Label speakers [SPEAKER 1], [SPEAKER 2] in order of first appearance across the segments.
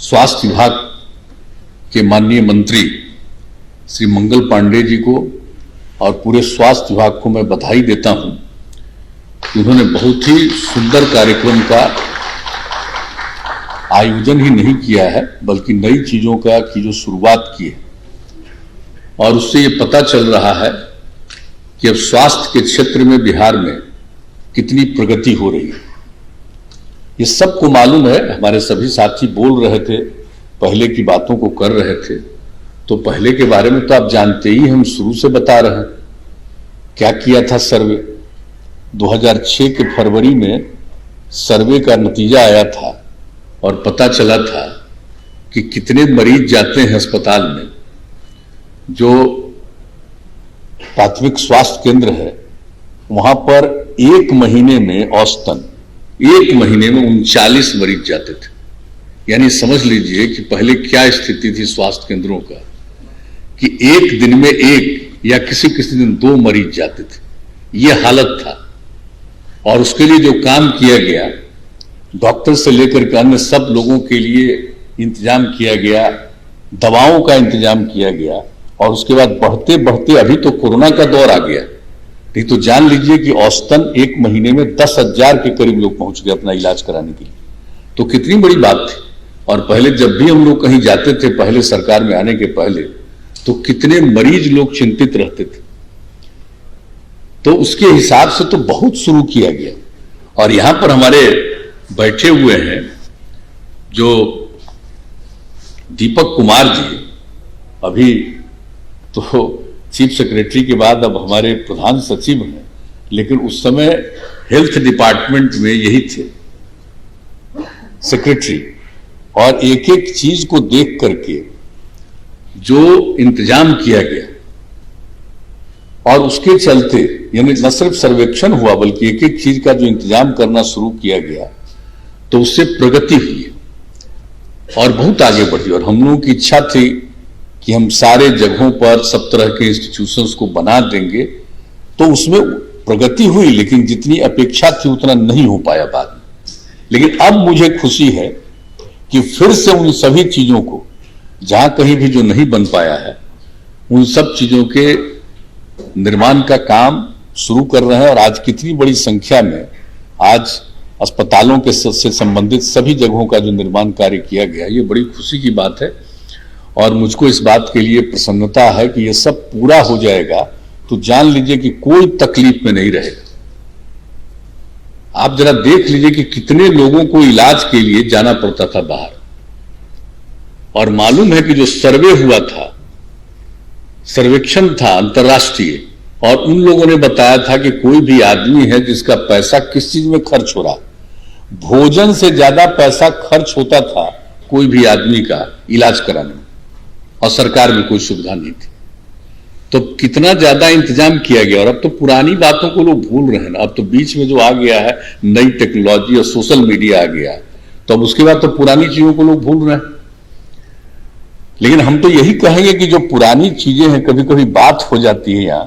[SPEAKER 1] स्वास्थ्य विभाग के माननीय मंत्री श्री मंगल पांडे जी को और पूरे स्वास्थ्य विभाग को मैं बधाई देता हूं कि उन्होंने बहुत ही सुंदर कार्यक्रम का आयोजन ही नहीं किया है बल्कि नई चीजों का की जो शुरुआत की है और उससे ये पता चल रहा है कि अब स्वास्थ्य के क्षेत्र में बिहार में कितनी प्रगति हो रही है। ये सबको मालूम है, हमारे सभी साथी बोल रहे थे, पहले की बातों को कर रहे थे, तो पहले के बारे में तो आप जानते ही, हम शुरू से बता रहे हैं क्या किया था। सर्वे 2006 के फरवरी में सर्वे का नतीजा आया था और पता चला था कि कितने मरीज जाते हैं अस्पताल में। जो प्राथमिक स्वास्थ्य केंद्र है वहां पर एक महीने में औसतन 39 मरीज जाते थे। यानी समझ लीजिए कि पहले क्या स्थिति थी स्वास्थ्य केंद्रों का कि एक दिन में एक या किसी किसी दिन 2 मरीज जाते थे, यह हालत था। और उसके लिए जो काम किया गया, डॉक्टर से लेकर के अन्य सब लोगों के लिए इंतजाम किया गया, दवाओं का इंतजाम किया गया और उसके बाद बढ़ते बढ़ते अभी तो कोरोना का दौर आ गया, नहीं तो जान लीजिए कि औसतन एक महीने में 10,000 के करीब लोग पहुंच गए अपना इलाज कराने के लिए। तो कितनी बड़ी बात थी। और पहले जब भी हम लोग कहीं जाते थे, पहले सरकार में आने के पहले, तो कितने मरीज लोग चिंतित रहते थे। तो उसके हिसाब से तो बहुत शुरू किया गया। और यहां पर हमारे बैठे हुए हैं जो दीपक कुमार जी, अभी तो चीफ सेक्रेटरी के बाद अब हमारे प्रधान सचिव हैं, लेकिन उस समय हेल्थ डिपार्टमेंट में यही थे सेक्रेटरी। और एक एक चीज को देख करके जो इंतजाम किया गया और उसके चलते, यानी न सिर्फ सर्वेक्षण हुआ बल्कि एक एक चीज का जो इंतजाम करना शुरू किया गया, तो उससे प्रगति हुई और बहुत आगे बढ़ी। और हम लोगों की इच्छा थी कि हम सारे जगहों पर सब तरह के इंस्टीट्यूशंस को बना देंगे, तो उसमें प्रगति हुई, लेकिन जितनी अपेक्षा थी उतना नहीं हो पाया बाद में। लेकिन अब मुझे खुशी है कि फिर से उन सभी चीजों को, जहां कहीं भी जो नहीं बन पाया है, उन सब चीजों के निर्माण का काम शुरू कर रहे हैं। और आज कितनी बड़ी संख्या में आज अस्पतालों के से संबंधित सभी जगहों का जो निर्माण कार्य किया गया, ये बड़ी खुशी की बात है। और मुझको इस बात के लिए प्रसन्नता है कि ये सब पूरा हो जाएगा तो जान लीजिए कि कोई तकलीफ में नहीं रहेगा। आप जरा देख लीजिए कि कितने लोगों को इलाज के लिए जाना पड़ता था बाहर। और मालूम है कि जो सर्वे हुआ था, सर्वेक्षण था अंतर्राष्ट्रीय, और उन लोगों ने बताया था कि कोई भी आदमी है जिसका पैसा किस चीज में खर्च हो रहा, भोजन से ज्यादा पैसा खर्च होता था कोई भी आदमी का इलाज कराने में, और सरकार में कोई सुविधा नहीं थी। तो कितना ज्यादा इंतजाम किया गया। और अब तो पुरानी बातों को लोग भूल रहे हैं। अब तो बीच में जो आ गया है नई टेक्नोलॉजी और सोशल मीडिया आ गया, तो अब उसके बाद तो पुरानी चीजों को लोग भूल रहे हैं। लेकिन हम तो यही कहेंगे कि जो पुरानी चीजें हैं, कभी कभी बात हो जाती है यहां,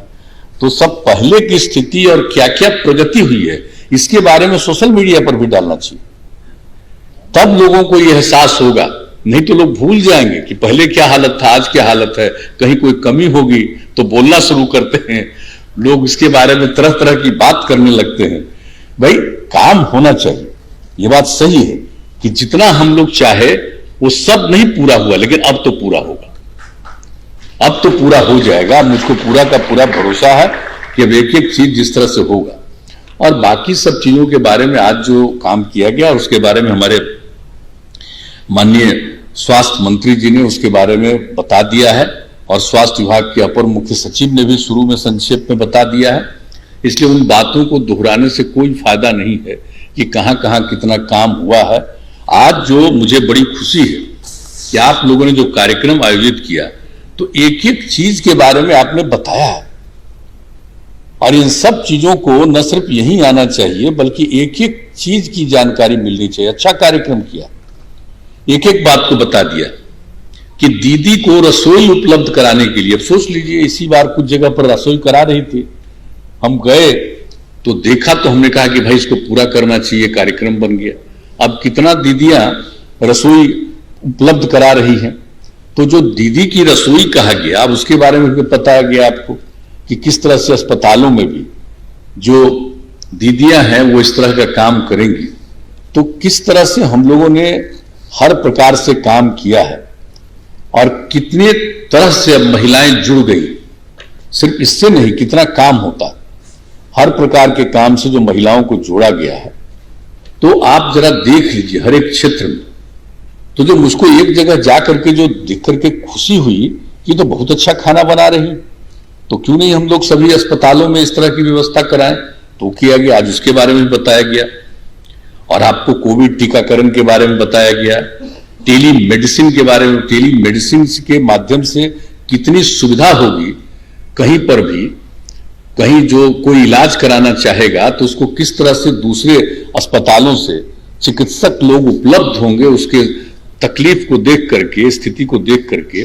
[SPEAKER 1] तो सब पहले की स्थिति और क्या क्या प्रगति हुई है इसके बारे में सोशल मीडिया पर भी डालना चाहिए, तब लोगों को यह एहसास होगा। नहीं तो लोग भूल जाएंगे कि पहले क्या हालत था, आज क्या हालत है। कहीं कोई कमी होगी तो बोलना शुरू करते हैं लोग, इसके बारे में तरह तरह की बात करने लगते हैं। भाई काम होना चाहिए, यह बात सही है कि जितना हम लोग चाहे वो सब नहीं पूरा हुआ, लेकिन अब तो पूरा होगा, अब तो पूरा हो जाएगा। मुझको पूरा का पूरा भरोसा है कि अब एक एक चीज जिस तरह से होगा। और बाकी सब चीजों के बारे में आज जो काम किया गया, और उसके बारे में हमारे माननीय स्वास्थ्य मंत्री जी ने उसके बारे में बता दिया है, और स्वास्थ्य विभाग के अपर मुख्य सचिव ने भी शुरू में संक्षेप में बता दिया है। इसलिए उन बातों को दोहराने से कोई फायदा नहीं है कि कहां कहां कितना काम हुआ है। आज जो मुझे बड़ी खुशी है कि आप लोगों ने जो कार्यक्रम आयोजित किया, तो एक एक चीज के बारे में आपने बताया है। और इन सब चीजों को न सिर्फ यहीं आना चाहिए बल्कि एक एक चीज की जानकारी मिलनी चाहिए। अच्छा कार्यक्रम किया, एक एक बात को बता दिया कि दीदी को रसोई उपलब्ध कराने के लिए, सोच लीजिए इसी बार कुछ जगह पर रसोई करा रही थी, हम गए तो देखा, तो हमने कहा कि भाई इसको पूरा करना चाहिए, कार्यक्रम बन गया। अब कितना दीदियां रसोई उपलब्ध करा रही हैं। तो जो दीदी की रसोई कहा गया, अब उसके बारे में भी बताया गया आपको कि किस तरह से अस्पतालों में भी जो दीदियां हैं वो इस तरह का काम करेंगी। तो किस तरह से हम लोगों ने हर प्रकार से काम किया है और कितने तरह से अब महिलाएं जुड़ गई। सिर्फ इससे नहीं, कितना काम होता है, हर प्रकार के काम से जो महिलाओं को जोड़ा गया है। तो आप जरा देख लीजिए हर एक क्षेत्र में। तो जो मुझको एक जगह जाकर के जो देख करके खुशी हुई कि तो बहुत अच्छा खाना बना रही, तो क्यों नहीं हम लोग सभी अस्पतालों में इस तरह की व्यवस्था कराएं। तो किया गया, आज उसके बारे में बताया गया। और आपको कोविड टीकाकरण के बारे में बताया गया, टेली मेडिसिन के बारे में, टेली मेडिसिन के माध्यम से कितनी सुविधा होगी। कहीं पर भी कहीं जो कोई इलाज कराना चाहेगा तो उसको किस तरह से दूसरे अस्पतालों से चिकित्सक लोग उपलब्ध होंगे, उसके तकलीफ को देख करके, स्थिति को देख करके।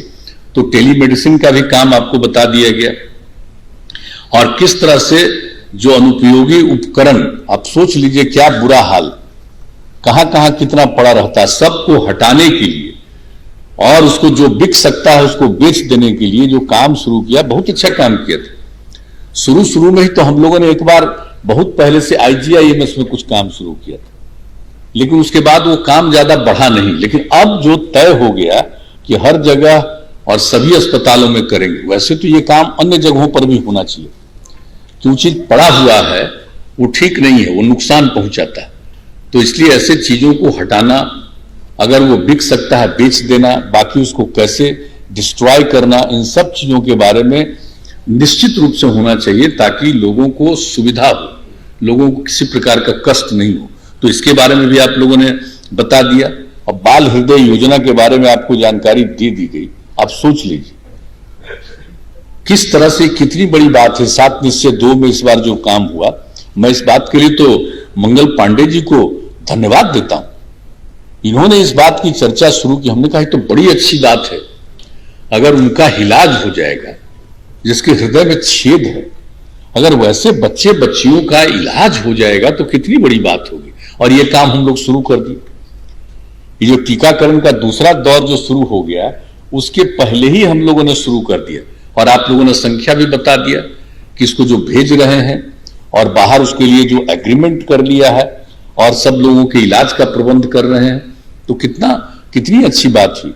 [SPEAKER 1] तो टेलीमेडिसिन का भी काम आपको बता दिया गया। और किस तरह से जो अनुपयोगी उपकरण, आप सोच लीजिए क्या बुरा हाल, कहां कहां कितना पड़ा रहता है, सबको हटाने के लिए और उसको जो बिक सकता है उसको बेच देने के लिए जो काम शुरू किया, बहुत अच्छा काम किया था। शुरू में ही तो हम लोगों ने एक बार बहुत पहले से IGIMS में कुछ काम शुरू किया था, लेकिन उसके बाद वो काम ज्यादा बढ़ा नहीं। लेकिन अब जो तय हो गया कि हर जगह और सभी अस्पतालों में करेंगे, वैसे तो ये काम अन्य जगहों पर भी होना चाहिए। जो चीज पड़ा हुआ है वो ठीक नहीं है, वो नुकसान पहुंचाता है। तो इसलिए ऐसे चीजों को हटाना, अगर वो बिक सकता है बेच देना, बाकी उसको कैसे डिस्ट्रॉय करना, इन सब चीजों के बारे में निश्चित रूप से होना चाहिए ताकि लोगों को सुविधा हो, लोगों को किसी प्रकार का कष्ट नहीं हो। तो इसके बारे में भी आप लोगों ने बता दिया। अब बाल हृदय योजना के बारे में आपको जानकारी दे दी गई। आप सोच लीजिए किस तरह से, कितनी बड़ी बात है। 7 निश्चय 2 में इस बार जो काम हुआ, मैं इस बात के लिए तो मंगल पांडे जी को धन्यवाद देता हूं। इन्होंने इस बात की चर्चा शुरू की। हमने कहा तो बड़ी अच्छी बात है, अगर उनका इलाज हो जाएगा, जिसके हृदय में छेद है, अगर वैसे बच्चे बच्चियों का इलाज हो जाएगा तो कितनी बड़ी बात होगी। और ये काम हम लोग शुरू कर दिए। ये जो टीकाकरण का दूसरा दौर जो शुरू हो गया, उसके पहले ही हम लोगों ने शुरू कर दिया। और आप लोगों ने संख्या भी बता दिया कि इसको जो भेज रहे हैं और बाहर उसके लिए जो एग्रीमेंट कर लिया है और सब लोगों के इलाज का प्रबंध कर रहे हैं। तो कितनी अच्छी बात हुई।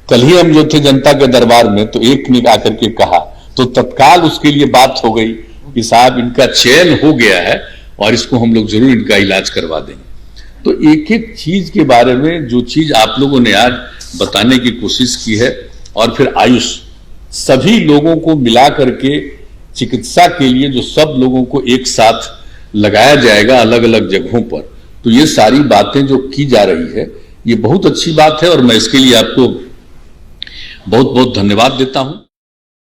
[SPEAKER 1] कल ही हम जो थे जनता के दरबार में, तो एक ने आकर के कहा, तो तत्काल उसके लिए बात हो गई कि साहब इनका चयन हो गया है और इसको हम लोग जरूर इनका इलाज करवा देंगे। तो एक एक चीज के बारे में जो चीज आप लोगों ने आज बताने की कोशिश की है, और फिर आयुष सभी लोगों को मिला करके चिकित्सा के लिए जो सब लोगों को एक साथ लगाया जाएगा अलग अलग जगहों पर, तो ये सारी बातें जो की जा रही है ये बहुत अच्छी बात है। और मैं इसके लिए आपको बहुत बहुत धन्यवाद देता हूं।